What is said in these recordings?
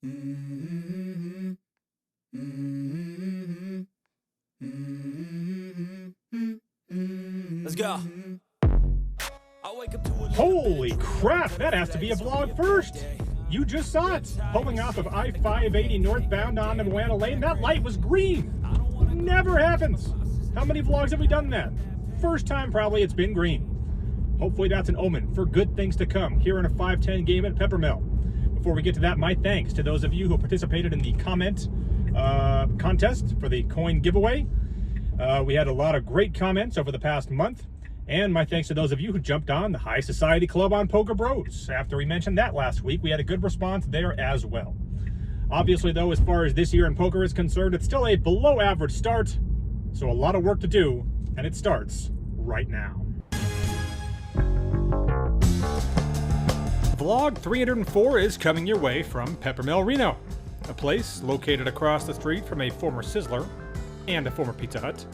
Let's go. Holy crap, that has to be a vlog first. You just saw it. Pulling off of I-580 northbound onto Moana Lane, that light was green. Never happens. How many vlogs have we done that? First time probably it's been green. Hopefully that's an omen for good things to come here in a 5-10 game at Peppermill. Before we get to that, my thanks to those of you who participated in the comment contest for the coin giveaway. We had a lot of great comments over the past month. And my thanks to those of you who jumped on the High Society Club on Poker Bros. After we mentioned that last week, we had a good response there as well. Obviously, though, as far as this year in poker is concerned, it's still a below average start. So a lot of work to do, and it starts right now. Vlog 304 is coming your way from Peppermill, Reno, a place located across the street from a former Sizzler and a former Pizza Hut.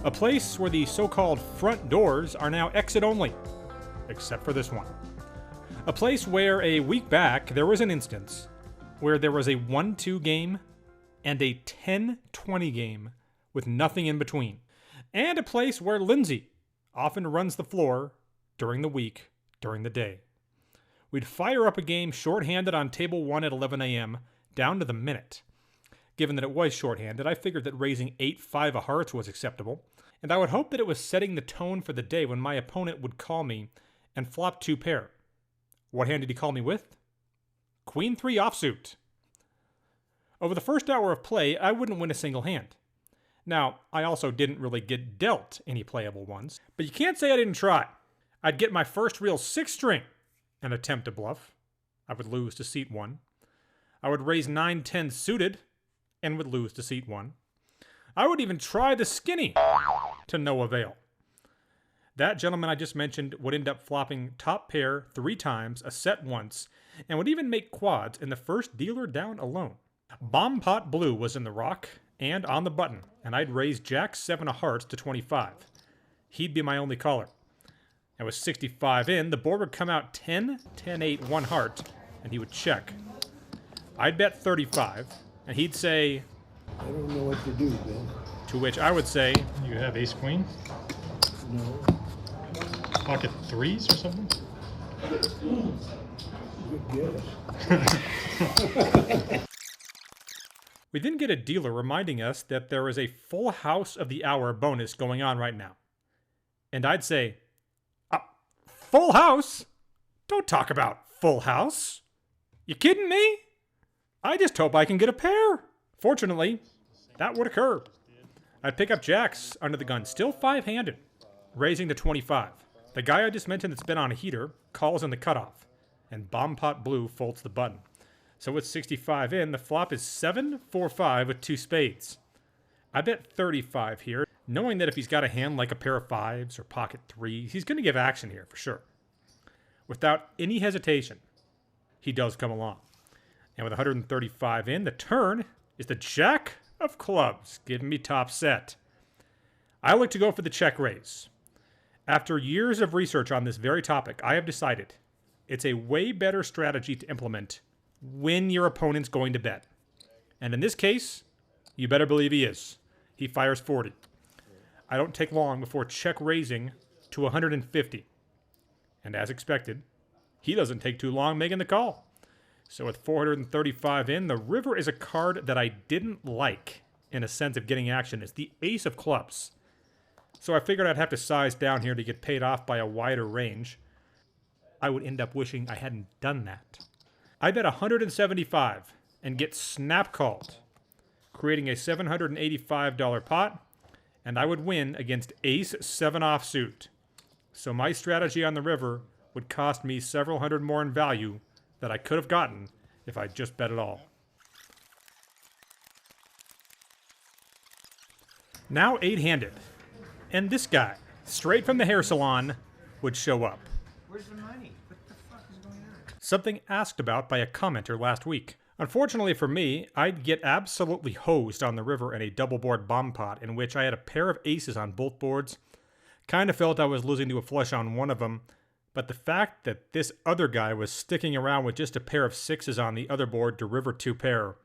A place where the so-called front doors are now exit only, except for this one. A place where a week back there was an instance where there was a 1-2 game and a 10-20 game with nothing in between. And a place where Lindsay often runs the floor during the week, during the day. We'd fire up a game shorthanded on table 1 at 11 a.m. down to the minute. Given that it was shorthanded, I figured that raising 8-5 of hearts was acceptable, and I would hope that it was setting the tone for the day when my opponent would call me and flop 2 pair. What hand did he call me with? Queen 3 offsuit. Over the first hour of play, I wouldn't win a single hand. Now, I also didn't really get dealt any playable ones, but you can't say I didn't try. I'd get my first real 6-string and attempt to bluff. I would lose to seat 1. I would raise 9-10 suited and would lose to seat 1. I would even try the skinny to no avail. That gentleman I just mentioned would end up flopping top pair 3 times, a set once, and would even make quads in the first dealer down alone. Bomb pot blue was in the rock and on the button, and I'd raise jack 7 of hearts to 25. He'd be my only caller. And with 65 in, the board would come out 10, 10-8, 1 heart, and he would check. I'd bet 35, and he'd say, I don't know what to do, Ben. To which I would say, you have ace queen? No. Pocket 3s or something? Good guess. We then get a dealer reminding us that there is a full house of the hour bonus going on right now. And I'd say, full house? Don't talk about full house. You kidding me? I just hope I can get a pair. Fortunately, that would occur. I'd pick up jacks under the gun, still 5-handed, raising to 25. The guy I just mentioned that's been on a heater calls in the cutoff, and bomb pot blue folds the button. So with 65 in, the flop is 7-4-5 with 2 spades. I bet 35 here, knowing that if he's got a hand like a pair of 5s or pocket 3s, he's going to give action here for sure. Without any hesitation, he does come along. And with 135 in, the turn is the jack of clubs, giving me top set. I look to go for the check raise. After years of research on this very topic, I have decided it's a way better strategy to implement when your opponent's going to bet. And in this case, you better believe he is. He fires 40. I don't take long before check raising to 150. And as expected, he doesn't take too long making the call. So with 435 in, the river is a card that I didn't like in a sense of getting action. It's the ace of clubs. So I figured I'd have to size down here to get paid off by a wider range. I would end up wishing I hadn't done that. I bet 175 and get snap called, creating a $785 pot, and I would win against ace 7 offsuit. So my strategy on the river would cost me several hundred more in value that I could have gotten if I just bet it all. Now 8-handed, and this guy, straight from the hair salon, would show up. Where's the money? What the fuck is going on? Something asked about by a commenter last week. Unfortunately for me, I'd get absolutely hosed on the river in a double board bomb pot in which I had a pair of aces on both boards. Kind of felt I was losing to a flush on one of them, But the fact that this other guy was sticking around with just a pair of sixes on the other board to river 2 pair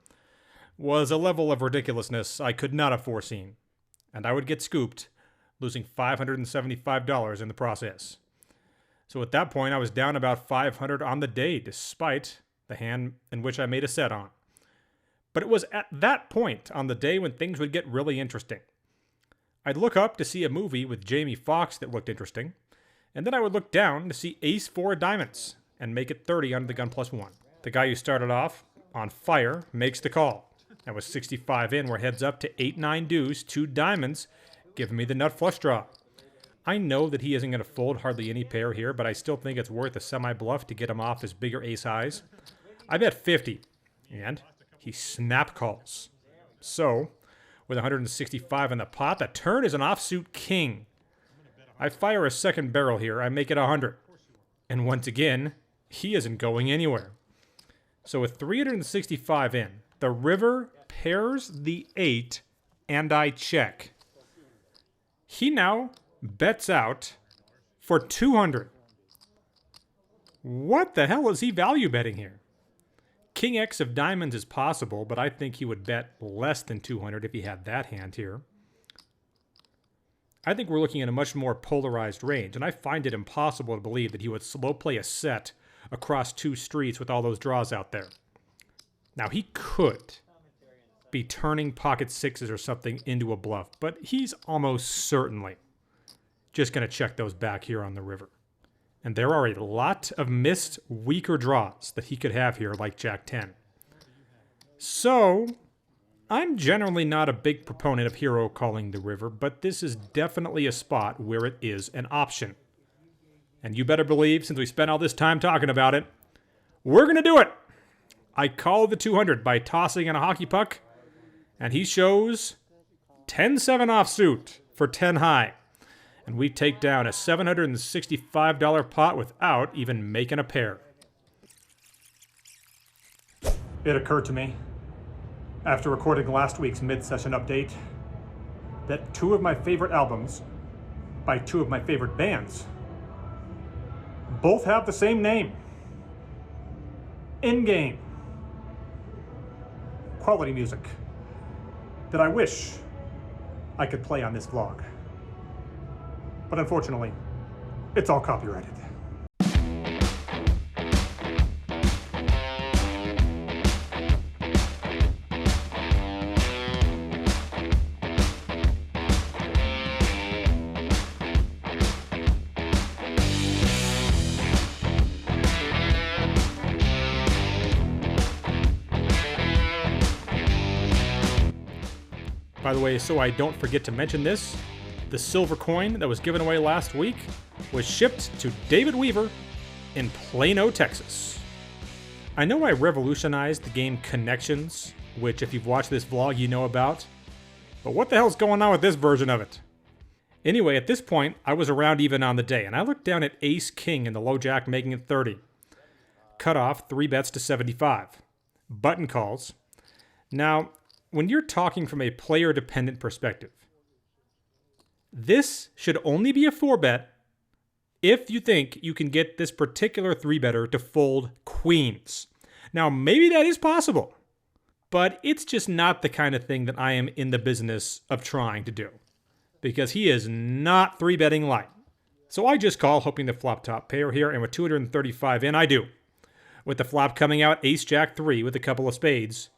was a level of ridiculousness I could not have foreseen, and I would get scooped, losing $575 in the process. So at that point, I was down about $500 on the day, despite the hand in which I made a set on. But it was at that point on the day when things would get really interesting. I'd look up to see a movie with Jamie Foxx that looked interesting, and then I would look down to see ace 4 diamonds and make it 30 under the gun +1. The guy who started off on fire makes the call. I was 65 in, we're heads up to 8-9 deuce, 2 diamonds, giving me the nut flush draw. I know that he isn't going to fold hardly any pair here, but I still think it's worth a semi-bluff to get him off his bigger ace highs. I bet 50, and he snap calls. So, with 165 in the pot, the turn is an offsuit king. I fire a second barrel here, I make it 100. And once again, he isn't going anywhere. So with 365 in, the river pairs the 8, and I check. He now bets out for 200. What the hell is he value betting here? King X of diamonds is possible, but I think he would bet less than 200 if he had that hand here. I think we're looking at a much more polarized range, and I find it impossible to believe that he would slow play a set across 2 streets with all those draws out there. Now, he could be turning pocket sixes or something into a bluff, but he's almost certainly just going to check those back here on the river. And there are a lot of missed weaker draws that he could have here, like Jack 10. So, I'm generally not a big proponent of hero calling the river, but this is definitely a spot where it is an option. And you better believe, since we spent all this time talking about it, we're going to do it! I call the 200 by tossing in a hockey puck, and he shows 10-7 offsuit for 10 high. And we take down a $765 pot without even making a pair. It occurred to me, after recording last week's mid-session update, that 2 of my favorite albums by 2 of my favorite bands both have the same name. In-game. Quality music that I wish I could play on this vlog. But unfortunately, it's all copyrighted. By the way, so I don't forget to mention this, the silver coin that was given away last week was shipped to David Weaver in Plano, Texas. I know I revolutionized the game Connections, which if you've watched this vlog you know about, but what the hell's going on with this version of it? Anyway, at this point, I was around even on the day, and I looked down at Ace-King and the low jack making it 30. Cut off 3 bets to 75. Button calls. Now, when you're talking from a player-dependent perspective, this should only be a 4-bet if you think you can get this particular 3-better to fold queens. Now, maybe that is possible, but it's just not the kind of thing that I am in the business of trying to do, because he is not 3-betting light. So I just call, hoping to flop top pair here, and with 235 in, I do. With the flop coming out, Ace-Jack 3 with a couple of spades,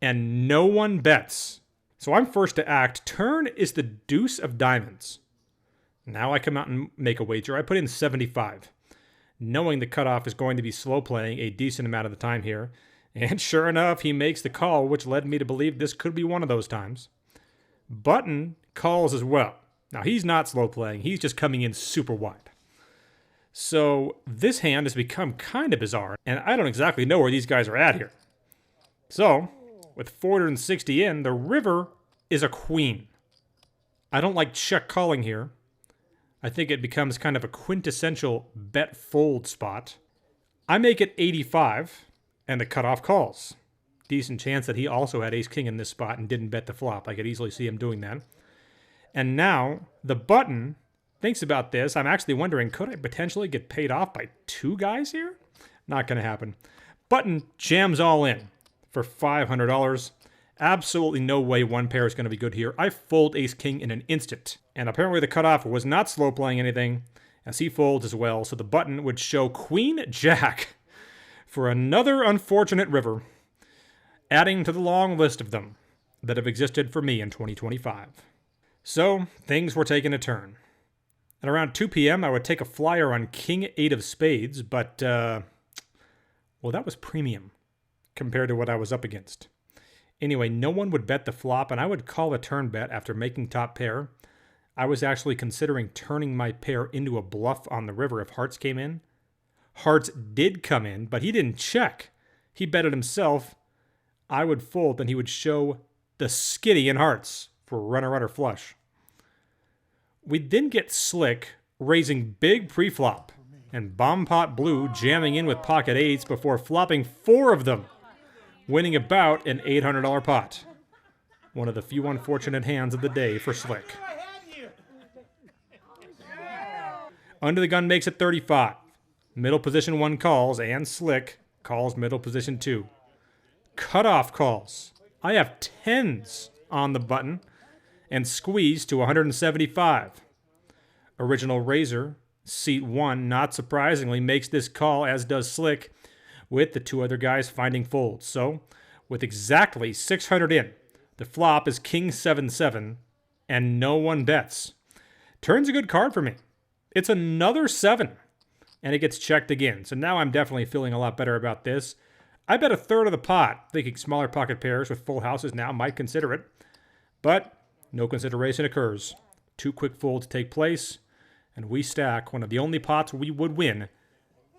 and no one bets. So I'm first to act. Turn is the deuce of diamonds. Now I come out and make a wager. I put in 75, knowing the cutoff is going to be slow playing a decent amount of the time here. And sure enough, he makes the call, which led me to believe this could be one of those times. Button calls as well. Now he's not slow playing. He's just coming in super wide. So this hand has become kind of bizarre, and I don't exactly know where these guys are at here. So, with 460 in, the river is a queen. I don't like check calling here. I think it becomes kind of a quintessential bet fold spot. I make it 85, and the cutoff calls. Decent chance that he also had ace-king in this spot and didn't bet the flop. I could easily see him doing that. And now, the button thinks about this, I'm actually wondering, could I potentially get paid off by 2 guys here? Not going to happen. Button jams all in for $500. Absolutely no way one pair is going to be good here. I fold ace-king in an instant. And apparently the cutoff was not slow playing anything, as he folds as well, so the button would show queen-jack for another unfortunate river, adding to the long list of them that have existed for me in 2025. So, things were taking a turn. At around 2 p.m., I would take a flyer on king 8 of spades, but, well, that was premium compared to what I was up against. Anyway, no one would bet the flop, and I would call a turn bet after making top pair. I was actually considering turning my pair into a bluff on the river if hearts came in. Hearts did come in, but he didn't check. He betted himself. I would fold, and he would show the skitty in hearts for runner-runner flush. We'd then get slick, raising big pre-flop, and bomb pot blue jamming in with pocket eights before flopping 4 of them, winning about an $800 pot. One of the few unfortunate hands of the day for Slick. Under the gun makes it 35. Middle position 1 calls, and Slick calls middle position 2. Cutoff calls. I have 10s on the button, and squeeze to 175. Original raiser, seat 1, not surprisingly, makes this call, as does Slick, with the 2 other guys finding folds. So, with exactly 600 in, the flop is king 7-7, and no one bets. Turn's a good card for me. It's another 7, and it gets checked again. So now I'm definitely feeling a lot better about this. I bet a third of the pot, thinking smaller pocket pairs with full houses now might consider it. But no consideration occurs. 2 quick folds take place, and we stack one of the only pots we would win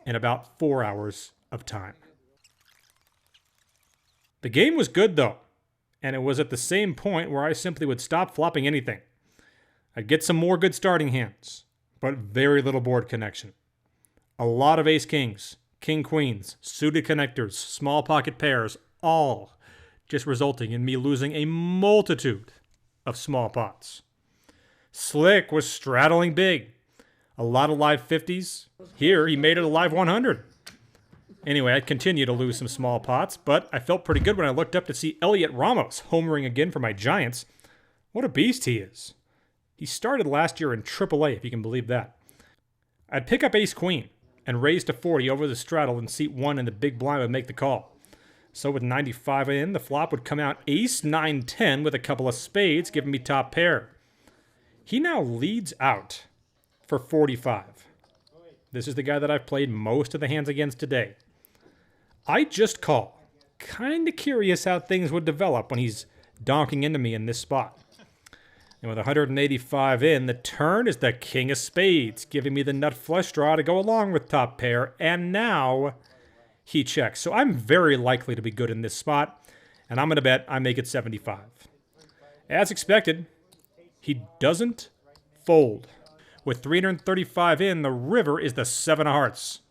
in about 4 hours of time. The game was good though, and it was at the same point where I simply would stop flopping anything. I'd get some more good starting hands, but very little board connection. A lot of ace-kings, king-queens, suited connectors, small pocket pairs, all just resulting in me losing a multitude of small pots. Slick was straddling big. A lot of live 50s. Here, he made it a live 100. Anyway, I'd continue to lose some small pots, but I felt pretty good when I looked up to see Elliot Ramos homering again for my Giants. What a beast he is. He started last year in AAA, if you can believe that. I'd pick up ace-queen and raise to 40 over the straddle, and seat 1 and the big blind would make the call. So with 95 in, the flop would come out ace 9-10 with a couple of spades, giving me top pair. He now leads out for 45. This is the guy that I've played most of the hands against today. I just call. Kinda curious how things would develop when he's donking into me in this spot. And with 185 in, the turn is the king of spades, giving me the nut flush draw to go along with top pair, and now he checks. So I'm very likely to be good in this spot, and I'm going to bet I make it 75. As expected, he doesn't fold. With 335 in, the river is the 7 of hearts.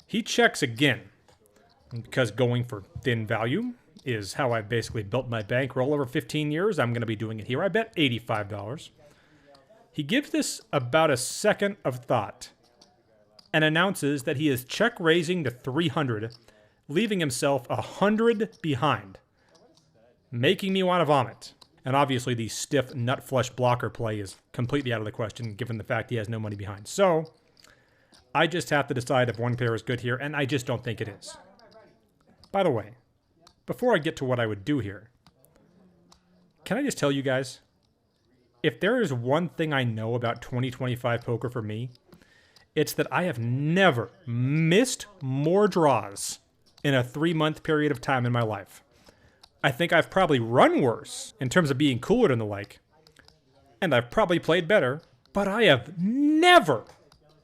He checks again, because going for thin value is how I basically built my bankroll over 15 years. I'm going to be doing it here. I bet $85. He gives this about a second of thought and announces that he is check raising to 300, leaving himself 100 behind, making me want to vomit. And obviously the stiff nut flush blocker play is completely out of the question given the fact he has no money behind. So I just have to decide if one pair is good here, and I just don't think it is. By the way, before I get to what I would do here, can I just tell you guys, if there is one thing I know about 2025 poker for me, it's that I have never missed more draws in a 3-month period of time in my life. I think I've probably run worse in terms of being cooler and the like, and I've probably played better, but I have never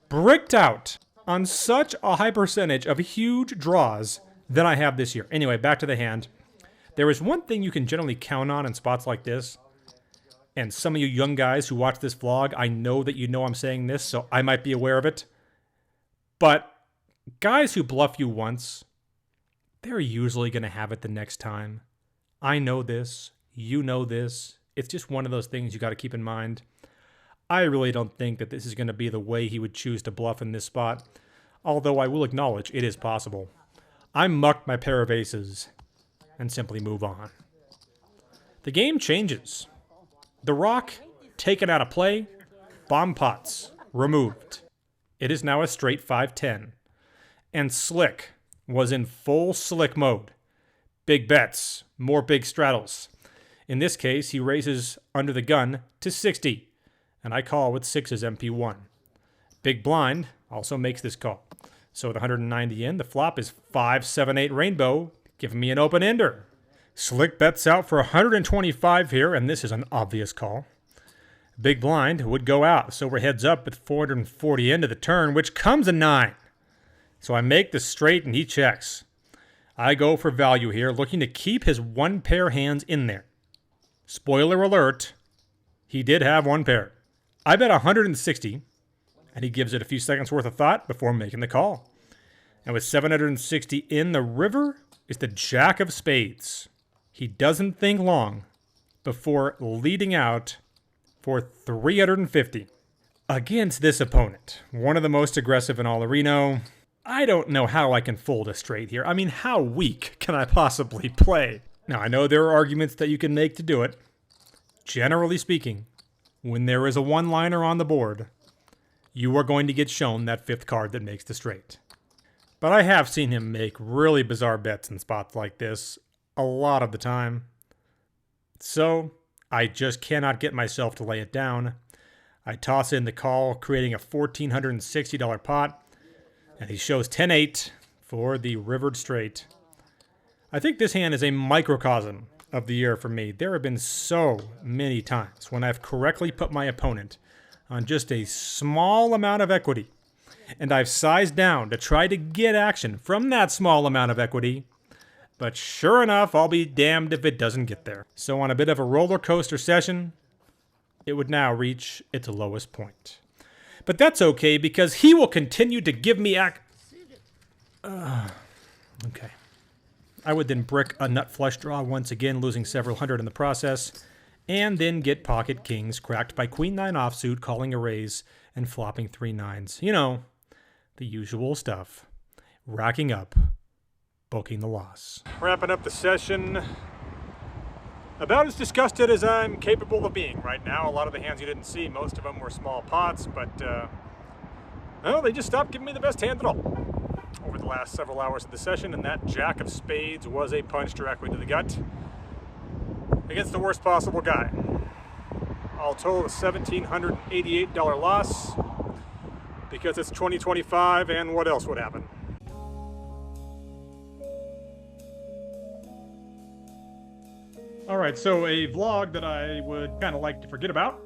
bricked out on such a high percentage of huge draws than I have this year. Anyway, back to the hand. There is one thing you can generally count on in spots like this, and some of you young guys who watch this vlog, I know that you know I'm saying this, so I might be aware of it. But guys who bluff you once, they're usually going to have it the next time. I know this. You know this. It's just one of those things you got to keep in mind. I really don't think that this is going to be the way he would choose to bluff in this spot, although I will acknowledge it is possible. I mucked my pair of aces and simply move on. The game changes. The rock taken out of play, bomb pots removed. It is now a straight 5-10. And Slick was in full Slick mode. Big bets, more big straddles. In this case, he raises under the gun to 60, and I call with 6's MP1. Big blind also makes this call. So with 190 in, the flop is 5-7-8 rainbow, giving me an open ender. Slick bets out for 125 here, and this is an obvious call. Big blind would go out, so we're heads up with 440 into the turn, which comes a 9. So I make the straight and he checks. I go for value here, looking to keep his one pair hands in there. Spoiler alert, he did have one pair. I bet 160, and he gives it a few seconds worth of thought before making the call. And with 760 in, the river is the jack of spades. He doesn't think long before leading out for 350. Against this opponent, one of the most aggressive in all of Reno, I don't know how I can fold a straight here. I mean, how weak can I possibly play? Now, I know there are arguments that you can make to do it. Generally speaking, when there is a one-liner on the board, you are going to get shown that fifth card that makes the straight. But I have seen him make really bizarre bets in spots like this a lot of the time. So, I just cannot get myself to lay it down. I toss in the call, creating a $1,460 pot. And he shows 10-8 for the rivered straight. I think this hand is a microcosm of the year for me. There have been so many times when I've correctly put my opponent on just a small amount of equity, and I've sized down to try to get action from that small amount of equity, but sure enough, I'll be damned if it doesn't get there. So on a bit of a roller coaster session, it would now reach its lowest point. But that's okay, because he will continue to give me okay. I would then brick a nut flush draw once again, losing several hundred in the process, and then get pocket kings cracked by queen 9 offsuit, calling a raise, and flopping 3 9s. You know, the usual stuff. Racking up, booking the loss. Wrapping up the session. About as disgusted as I'm capable of being right now. A lot of the hands you didn't see, most of them were small pots, but well, they just stopped giving me the best hand at all over the last several hours of the session, and that jack of spades was a punch directly to the gut against the worst possible guy. All told, a $1,788 loss because it's 2025, and what else would happen? Alright, so a vlog that I would kind of like to forget about,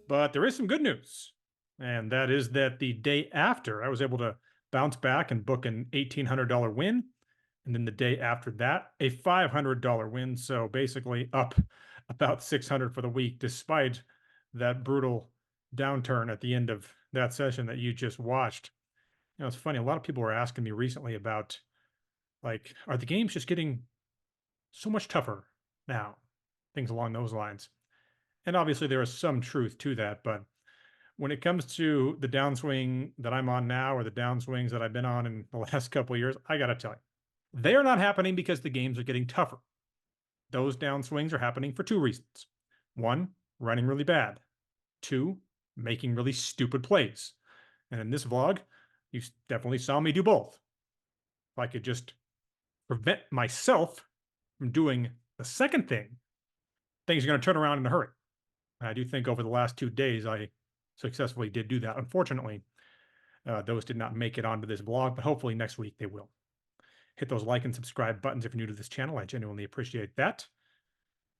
but there is some good news. And that is that the day after, I was able to bounce back and book an $1,800 win. And then the day after that, a $500 win. So basically up about $600 for the week, despite that brutal downturn at the end of that session that you just watched. You know, it's funny, a lot of people were asking me recently about, like, are the games just getting so much tougher now? Things along those lines. And obviously there is some truth to that, but when it comes to the downswing that I'm on now, or the downswings that I've been on in the last couple of years, I gotta tell you, they are not happening because the games are getting tougher. Those downswings are happening for two reasons. One, running really bad. Two, making really stupid plays. And in this vlog, you definitely saw me do both. If I could just prevent myself from doing the second thing, things are going to turn around in a hurry. I do think over the last 2 days, I successfully did do that. Unfortunately, those did not make it onto this vlog, but hopefully next week they will. Hit those like and subscribe buttons if you're new to this channel. I genuinely appreciate that.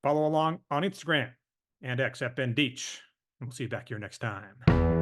Follow along on Instagram and X at bendeach. And we'll see you back here next time.